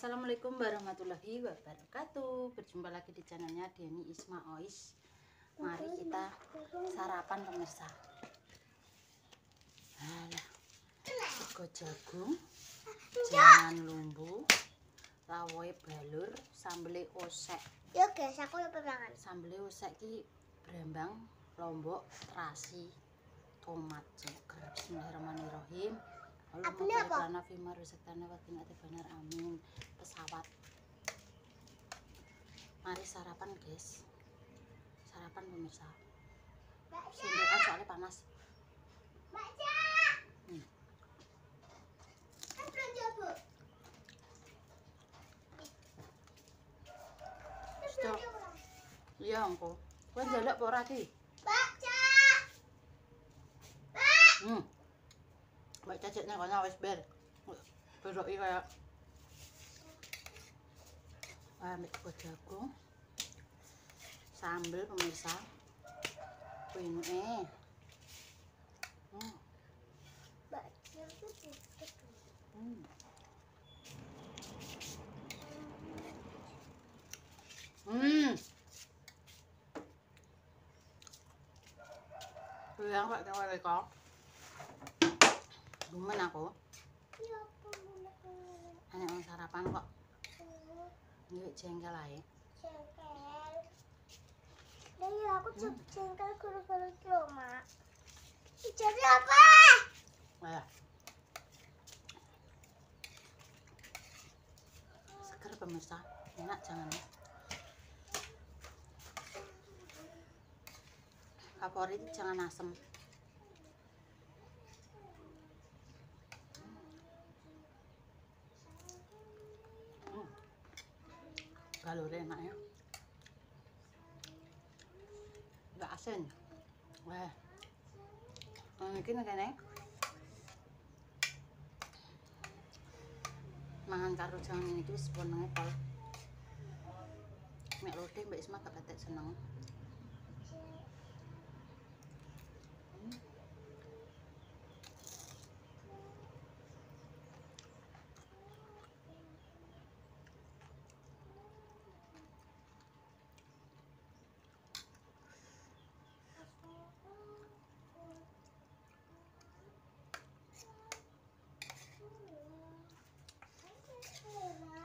Assalamualaikum warahmatullahi wabarakatuh. Berjumpa lagi di channelnya Deni Isma Ois. Mari kita sarapan pemirsa. Sego jagung, jangan lumbu, lawoe balur, sambele osek. Yo guys, aku lupa banget. Sambele osek ki brambang, lombok, terasi, tomat, ceker. Bismillahirrahmanirrahim. Allahumma barik lana fima razaqtana wa qina adzabannar. Amin. Pesawat. Mari sarapan guys. Sarapan pemirsa. Sindiran soalnya panas. Baca. Stop. Iya engko. Kowe njaluk apa ora ki? Baca. Mbak cacik nih kono wis ber. Beroki kaya ambek jagung. Sambel pemirsa. Kuine. Baca itu Yang kok kowe kok. Gumen aku. ya Hanya mau sarapan kok. Ini jengkel aja. jengkel. Dari aku jengkel gara-gara itu, Mak. Jadi apa? Ayo. Seger pemirsa, enak jangan. Favorit jangan asem. Balur enak ya. Enggak asin. Wah. Mungkin kene. Mangan karo jangan ini wis senenge pol. Nek lodeh Mbak Isma gak patek seneng.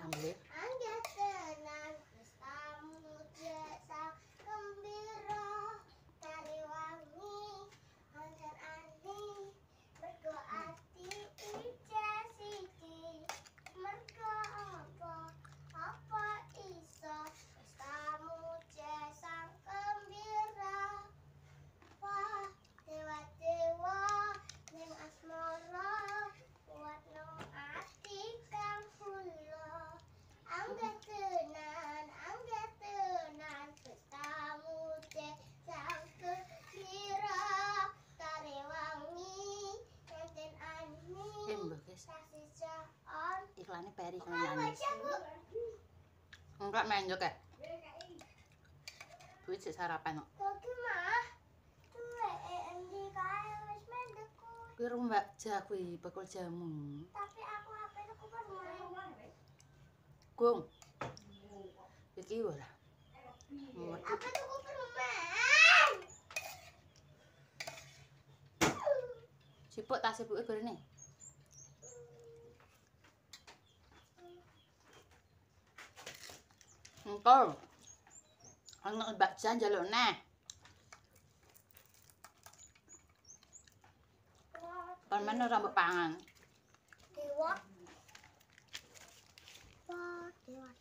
Sambel. Iklannya peri kan nyanyi. Enggak main juga. Duit sih sarapan kok. Kuwi Mbak Ja kuwi bakul jamu. Tapi aku HP aku bermain. Gung. Iki ora. Apa tuh aku bermain? Sipuk tas sipuke gorene. Engko. Ana Mbak Ja njaluk neh. Kon men ora mbok pangan. Dewa.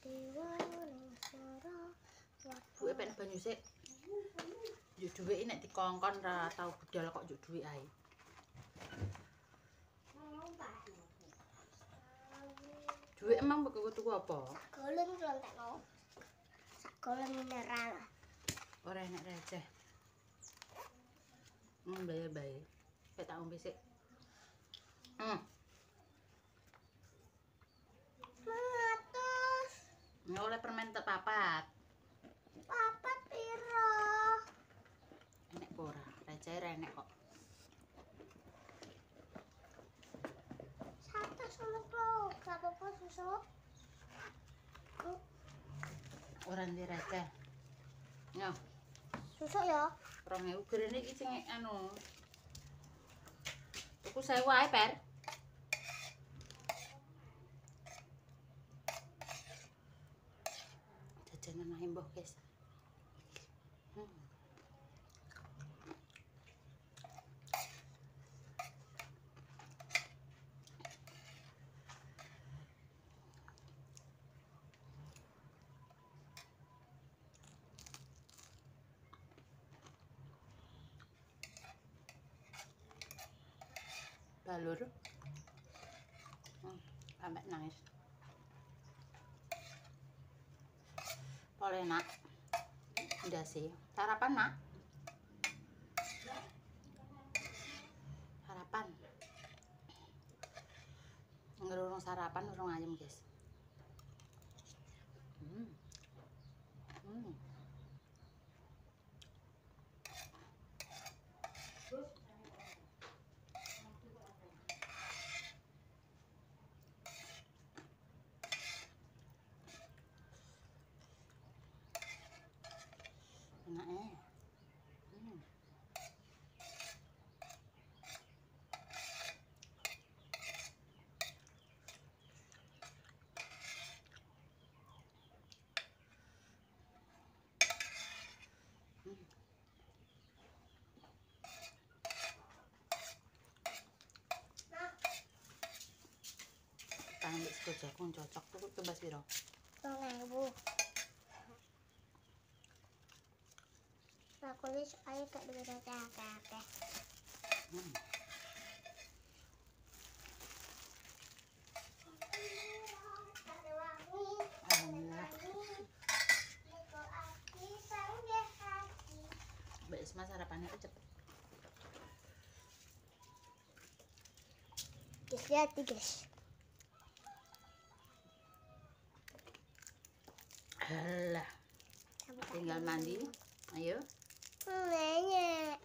Dewa ning sora. Buke pek banyu sik. Yo dhuwit nek dikongkon ra tau budal kok yo dhuwit ae. Dhuwit emang mbok tuku apa? Goleng klontekno. Goleng mineral. Ora enak receh. Bae-bae. Pek tak ombe sik. Matus. Ini oleh permen papat. Papat piro? Enek apa ora? Receh enek kok. Satu sama klo. Gak apa-apa susuk. Ora ndi receh. Yo, Susuk ya. 2000 gerene iki sing anu. Tuku 1000 ae, Per. Jajanan ae mbah, guys. Balur. Sampai nangis. Boleh nak. Udah sih. Sarapan nak. Sarapan. Ngerurung sarapan, urung ayam guys. Enak Tangan sego jagung cocok tuh tebas piro? 2000. Aku wis ayo gak duwe akeh-akeh. Alhamdulillah. Mbak Isma sarapannya tuh cepet. Guys, lihat nih guys. Alah, tinggal mandi. Ayo. Nenek.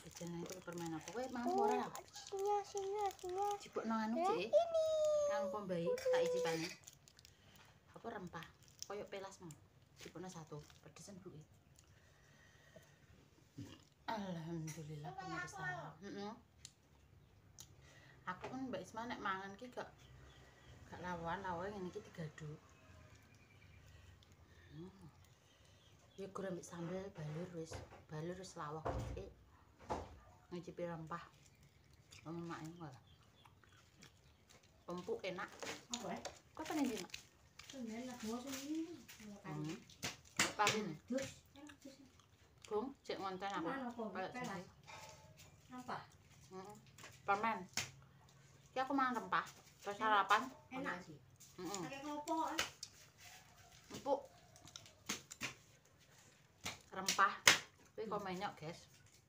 Jajanan itu permen apa? Kowe mau ora? Sini. Cipukno anu sik. Ini. Kang pembayi tak isi pane. Apa rempah? Koyok pelas mau. Cipukno satu. Pedesen Bu. Alhamdulillah pemirsa. Aku kan Mbak Isma nek mangan ki gak lawan ngene iki digadu. Ya kurang mbek sambel balur wis lawak iki. Ngicipi rempah. Emak wae. Empuk enak. Apa? Kapan ini, Mak? Enak bosen ini. Paling. Dus. Bung, cek ngonten aku. Mana kok? Kayak Pelas. sini. Apa? Permen. Ki aku mangan rempah. Terus sarapan. Enak sih. Pakai klopo kan? Empuk. Rempah. Kuwi kok menyok, guys.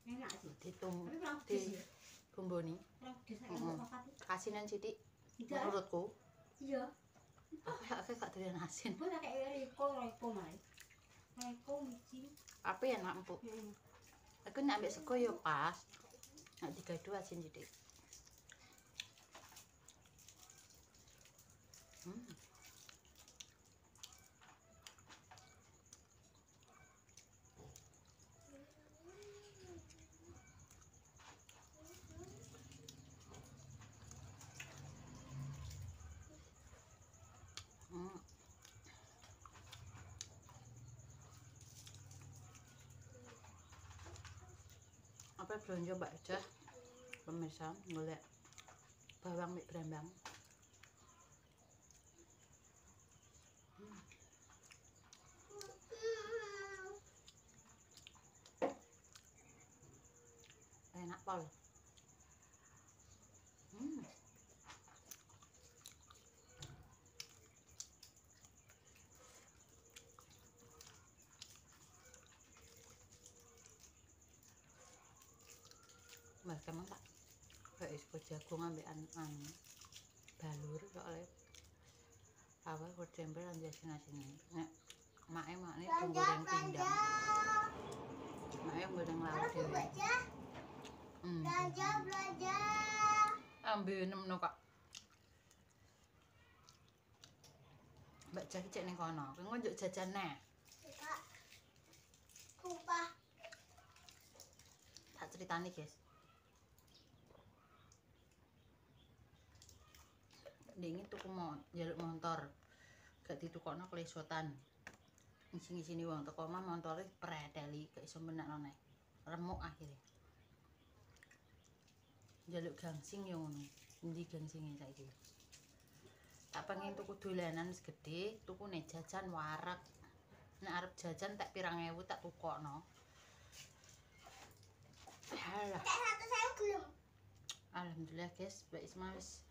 Enak sih. Ditung Tapi kurang di pedes ya. bumboni. Kurang pedes kayak apa tadi? Asinan sithik Tidak. menurutku. Iya. Aku gak doyan asin. Gue kayak reko malah. Reko micin. Tapi enak empuk. Aku nek ambek sego yo pas. Nek digadu asin sithik. Apa belanja Mbak aja pemirsa golek bawang mik brambang. Enak pol. Mbak kemang tak kayak sego jagung ambek balur soalnya awal kocempe lan asin-asine. Nek make goreng pindang. Make goreng lauk dhewe. Belajar. Ambil nemno Kak. Mbak Jaki cek ning kono. Kowe ngunjuk jajan neh. Enggak. Sumpah. Tak ceritani, guys. Dingin tuku njaluk motor. Gak ditukokno klesotan. Ngisi-ngisini wong teko omah montore preteli gak iso menakno neh. Remuk akhirnya. Njaluk gangsing yo ngono. Endi gangsinge saiki? Tak pengen tuku dolanan wis gedhe, tukune jajan wareg. Nek arep jajan tak pirang ewu tak tukokno. Halah. Satu saya belum. Alhamdulillah guys, Mbak Isma wis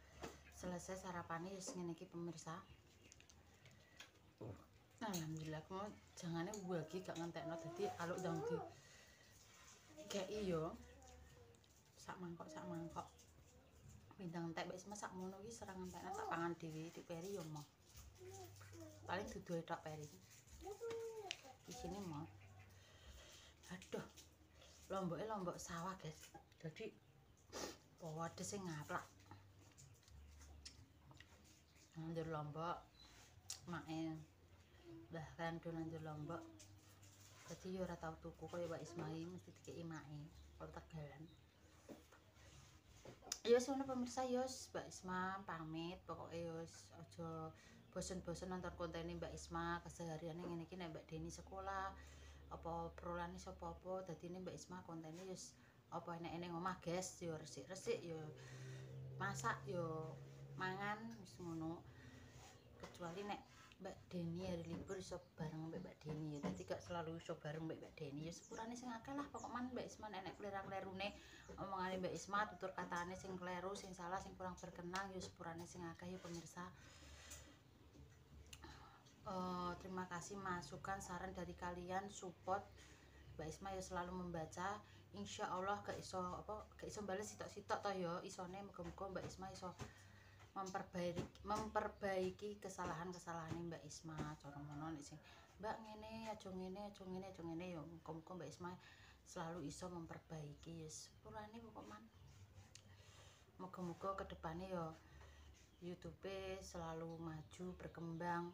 selesai sarapannya wis ngene iki pemirsa. Alhamdulillah, kamu jangane wagi gak ngentekno dadi aluk ndang di gak iyo. Sak mangkok. Bintang entek Mbak Isma sak ngono iki serang entekno tak pangan dhewe di peri yo moh. Paling dudu tok peri. Isine moh. Aduh. Lombok sawah, guys. Jadi wadah sing ngaplak. Nandur lombok mae bahkan do nandur lombok. Jadi yo ora tau tuku kaya Mbak Ismail mesti dikeki mae kalau Tegalan. Ya wis ngono pemirsa yo Mbak Isma pamit pokoke yo aja bosen-bosen nonton kontene Mbak Isma kesehariane ngene iki nek Mbak Deni sekolah apa perolane sapa apa dadine Mbak Isma kontene yo apa enek ning omah guys yo resik-resik yo masak yo mangan wis ngono. Kecuali nek Mbak Deni hari libur iso bareng Mbak Deni ya. Dadi gak selalu iso bareng Mbak Deni ya sepurane sing akeh lah pokoknya Mbak Isma nek klera-klerune omongane Mbak Isma tutur katane sing kleru sing salah sing kurang berkenan ya sepurane sing akeh ya pemirsa. Terima kasih masukan saran dari kalian support Mbak Isma ya selalu membaca. Insya Allah gak iso bales sitok-sitok toh ya isone muga-muga Mbak Isma iso memperbaiki kesalahan-kesalahan Mbak Isma. Cara ngono nek sing Mbak ngene aja ngene ya muga-muga Mbak Isma selalu iso memperbaiki ya sepurane pokoknya. Muga-muga kedepane ya YouTube selalu maju berkembang.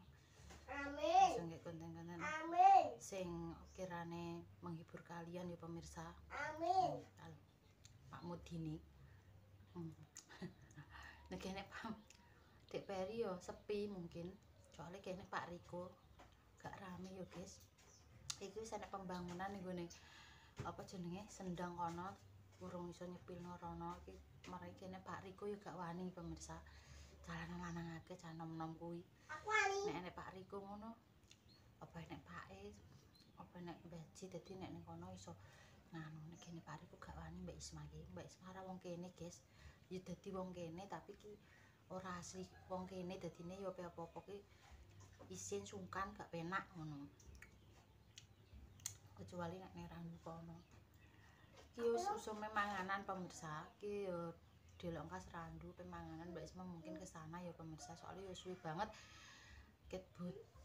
Amin. Bisa nggih konten-konten Amin. sing kirane menghibur kalian ya pemirsa. Amin. Pak Mudini. Nek kene Pak Dek Peri yo sepi mungkin. Soalnya kene Pak Riko gak rame yo guys. Iki wis ana pembangunan ning gone apa jenenge Sendang kono urung iso nyepilno rono iki mari kene Pak Riko yo gak wani pemirsa. Jalan lanang akeh cah nom-nom kuwi. Aku ani. Nek enek Pak Riko ngono apa enek Pak apa enek Baji dadi nek ning kono iso nganu nek kene Pak Riko gak wani Mbak Isma iki. Mbak Isma ora wong kene guys. Ya dadi wong kene tapi ki ora asli wong kene dadine ya apa-apa ki isin sungkan gak penak ngono. Kecuali nek nerandu kono. Ki wis usume manganan pemirsa. Ki yo Delongkas Randu pemanganan Mbak Isma mungkin ke sana ya pemirsa soalnya ya suwi banget ket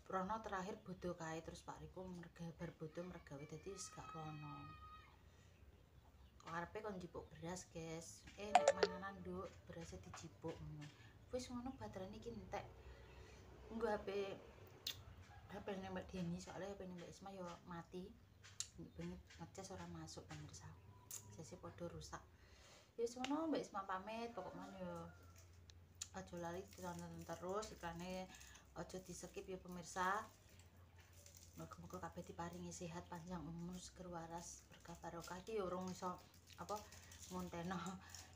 rono terakhir bodo kae terus Pak Riko bar bodo mergawe dadi wis gak rono. Karepe kon njipuk beras guys nek manganan nduk berasnya dijipuk ngono. Wis ngono baterane iki entek nggo HP ning Mbak Deni soalnya HP ning Mbak Isma yo mati bengi ngecas ora masuk pemirsa sesi podo rusak. Ya semono Mbak Isma pamit pokoknya yo aja lali ditonton terus iklane aja di skip ya pemirsa. Moga-moga kabeh diparingi sehat panjang umur seger waras berkah barokah iki yo urung iso apa ngonteno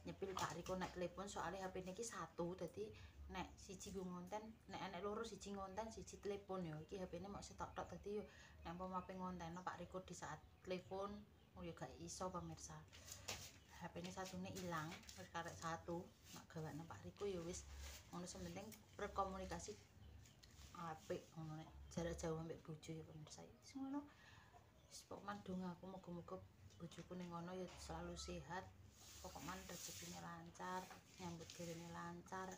nyepil Pak Riko nek telepon soalnya HP niki satu dadi nek siji go ngonten nek enek loro siji ngonten siji telepon yo iki HP-ne mok setok-tok dadi yo nek umpama pengen ngonteno Pak Riko di saat telepon yo gak iso pemirsa. HP-ne satune ilang wis karek satu nek gawane Pak Riko ya wis ngono sementing berkomunikasi apik ngono nek jarak jauh ambek bojo ya pemirsa. Wis ngono wis pokoknya dongaku muga-muga bojoku ning ngono ya selalu sehat pokoknya rezekine lancar nyambut garene lancar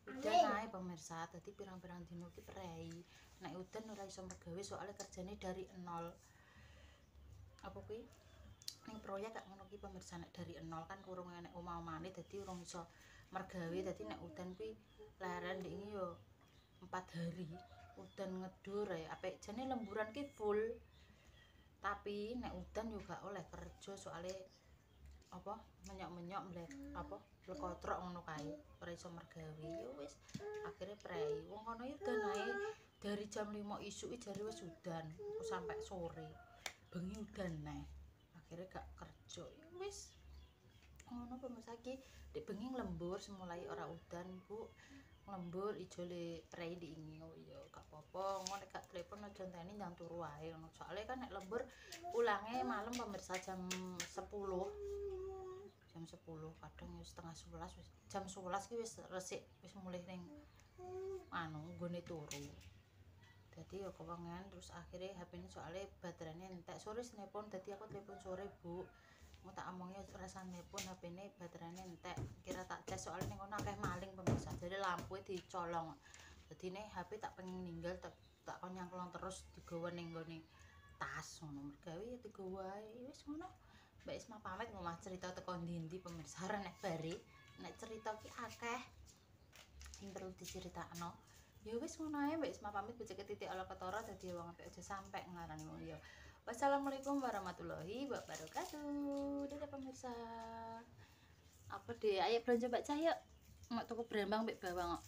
udan ae pemirsa. Dadi pirang-pirang dino ki prei nek udan ora iso mergawe soalnya kerjane dari nol apa kuwi ning proyek gak ngono ki pemirsa nek dari nol kan kurang enek omah-omane dadi urung iso mergawe dadi nek udan kuwi leren iki yo 4 hari udan ngedur ya apik jane lemburan ki full. Tapi nek udan yo gak oleh kerja soalnya apa menyok-menyok mlek apa lekotrok ngono kae ora iso mergawe yo wis akhirnya prei wong kono yo udan ae dari jam 5 isuk jare wis udan sampai sore bengi udan neh akhirnya gak kerja yo wis ngono pemirsa iki dek bengi lembur semulai ora udan Bu lembur ijo le prei diingo yo gak apa-apa ngono nek gak telepon aja enteni ndang turu wae ngono soalnya kan nek lembur pulangnya malam pemirsa jam 10 kadang ya setengah 11 wis jam 11 ki wis resik wis mulih ning anu nggone turu dadi ya kewengan terus akhirnya HP ini soalnya baterainya entek sore telepon dadi aku telepon sore Bu mau tak omongnya rasa telepon HP ini baterainya entek kira tak cas soalnya ning kono akeh maling pemirsa jadi lampu dicolong dadi nih HP tak pengen ninggal tak kon nyangklong terus digawa ning nggone tas ngono mergawe ya digawa wis ngono Mbak Isma pamit ngomah cerita teko ndi-ndi pemirsa nek bare nek cerita ki akeh sing perlu diceritakno ya wis ngono ae Mbak Isma pamit becike titik ala ketara dadi wong apik aja sampe nglarani wong liya. Wassalamualaikum warahmatullahi wabarakatuh. Dadah pemirsa. Apa deh ayo belanja Mbak Cah yuk. Mak tuku brambang mbek bawang kok.